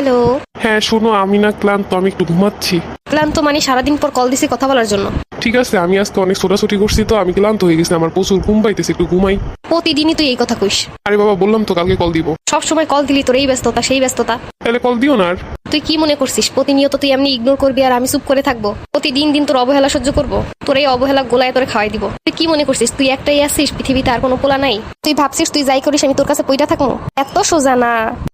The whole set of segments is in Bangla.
হ্যালো। হ্যাঁ শোনো, আমি না ক্লান্ত, আমি একটু ঘুমাচ্ছি। ক্লান্ত মানে সারাদিন পর কল দিছি কথা বলার জন্য? ঠিক আছে, আমি আজকে অনেক ছোটাছুটি করছি তো আমি ক্লান্ত হয়ে গেছি, আমার প্রচুর ঘুম পাইতেছে, একটু ঘুমাই। প্রতিদিনই তুই এই কথা কইস। আরে বাবা, বললাম তো কালকে কল দিব। সব সময় কল দিলি তোর এই ব্যস্ততা সেই ব্যস্ততা। তাহলে কল দিও না আর। তুই কি মনে করছিস প্রতিনিয়ত তুই এমনি ইগনোর করবি আর আমি চুপ করে থাকবো? প্রতিদিন দিন তোর অবহেলা সহ্য করবো? তোর এই অবহেলা গোলায় তোরে খাওয়াই দিব। তুই কি মনে করছিস তুই একটাই আছিস পৃথিবীতে, আর কোনো পোলা নাই? তুই ভাবছিস তুই যাই করিস আমি তোর কাছে পইটা থাকবো? এত সোজা না।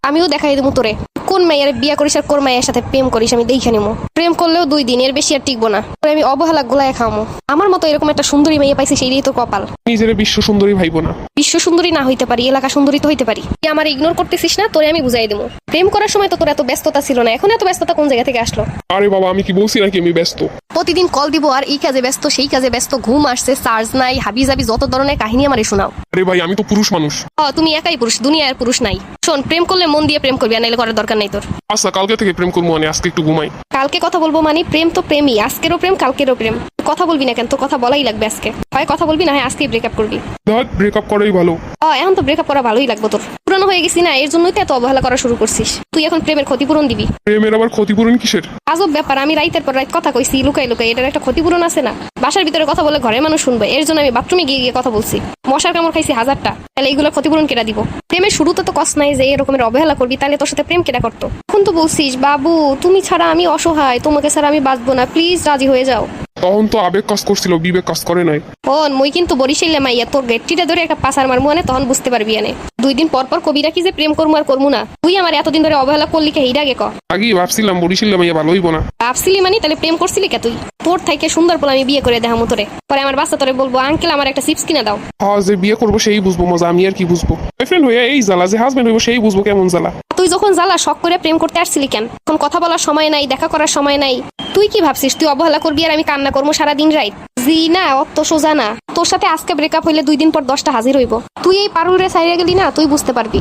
আমিও দেখাই দেবো তোরে কোন মেয়ের বিয়া করিস আর কোন মেয়ের সাথে প্রেম করিস, আমি দেখে নিবো। প্রেম করলেও 2 দিন, এর বেশি আর টিকবো না। তোরে আমি অবহেলা গোলায় খাওয়ামো। আমার মতো এরকম একটা সুন্দরী মেয়ে পাইছিস সেই তোর কপাল। নিজের বিশ্ব সুন্দরী ভাইবো না। বিশ্ব সুন্দরী না হইতে পারি, এলাকা সুন্দরী তো হইতে পারি। তুই আমার ইগনোর করতেছিস না, তোরে আমি বুঝাই দেবো। প্রেম করার সময় তো তোর এত ব্যস্ততা ছিল না, এখন এত ব্যস্ততা কোন জায়গা থেকে আসলো? আরে বাবা, আমি কি বলছি নাকি আমি ব্যস্ত? প্রতিদিন কল দিব আর এই কাজে ব্যস্ত সেই কাজে ব্যস্ত, ঘুম আসছে, চার্জ নাই, হাবি জাবি যত ধরনের কাহিনী আমারে শোনাও। আরে ভাই, আমি তো পুরুষ মানুষ। তুমি একাই পুরুষ, দুনিয়ার পুরুষ নাই। শোন, প্রেম করলে মন দিয়ে প্রেম করবি, আর নাইলে করার দরকার নাই তোর। আচ্ছা, কালকে থেকে প্রেম করবো, মানে আজকে একটু ঘুমাই। কালকে কথা বলবো মানে প্রেম তো প্রেমই, আজকেরও প্রেম কালকেরও প্রেম। কথা বলবি না কেন? তোর কথা বলাই লাগবে আজকে। হয় কথা বলবি না হয় আজকেই ব্রেকআপ করবি। ধর, ব্রেকআপ করাই ভালো। এখন তো ব্রেকআপ করা ভালোই লাগবে তোর। পুরানো হয়ে গেছি না, এর জন্যই তো এত অবহেলা করা শুরু করছিস। তুই এখন প্রেমের ক্ষতিপূরণ দিবি। প্রেমের আবার ক্ষতিপূরণ কিসের? আজব ব্যাপার, আমি রাইতের পর রাত কথা কইছি লুকাই লুকাই, এটার একটা ক্ষতিপূরণ আছে না? বাসার ভিতরে কথা বলে ঘরের মানুষ শুনবে, এর জন্য আমি বাথরুমে গিয়ে গিয়ে কথা বলছি। মশার কামড় খাইছি 1000টা, তাহলে এইগুলোর ক্ষতিপূরণ কেটা দিব? প্রেমের শুরুতে তো কষ্ট নাই যে এরকমের অবহেলা করবি, তাহলে তোর সাথে প্রেম কেটা করতো? এখন তো বলছিস বাবু তুমি ছাড়া আমি অসহায়, তোমাকে ছাড়া আমি বাঁচবো না, প্লিজ রাজি হয়ে যাও। তখন তো আবেগ কাজ করছিল, বিবেক কাজ করে নাই। মুই কিন্তু বরিশাইলে মাইয়া, তোর গেটটিটা ধরে একটা পাসার মারমু আনে, তখন বুঝতে পারবি আনে। 2 দিন পর পর কবিরা কি যে প্রেম করমু আর করমু না। তুই আমার এতদিন ধরে অবহেলা করলি কে হিডাগে ক? আগেই ভাবছিলাম বরিশালে মাইয়া ভালো হইব না। ভাবছিলি মানে তাহলে প্রেম করছিলি কে তুই? তোর থেকে সুন্দর পোলা আমি বিয়ে করে দেখামু তোরে। পরে আমার বাচ্চা তোরে বলবো আঙ্কেল আমার একটা চিপস কিনে দাও। হ্যাঁ, যে বিয়ে করবো সেই বুঝবো মজা, আমি আর কি বুঝবো? বয়ফ্রেন্ড হইয়া এই জ্বালা, যে হাজবেন্ড হইব সেই বুঝবো কেমন জ্বালা। তুই যখন জ্বালা শখ করে প্রেম করতে আসছিলি কেন? এখন কথা বলার সময় নাই, দেখা করার সময় নাই। তুই কি ভাবছিস তুই অবহেলা করবি আর আমি কান্না করবো সারাদিন রাত? জি না, অত সোজা না। তোর সাথে আজকে ব্রেকআপ হইলে 2 দিন পর 10টা হাজির হইব। তুই এই পারুল রে ছাইড়া গেলি না, তুই বুঝতে পারবি।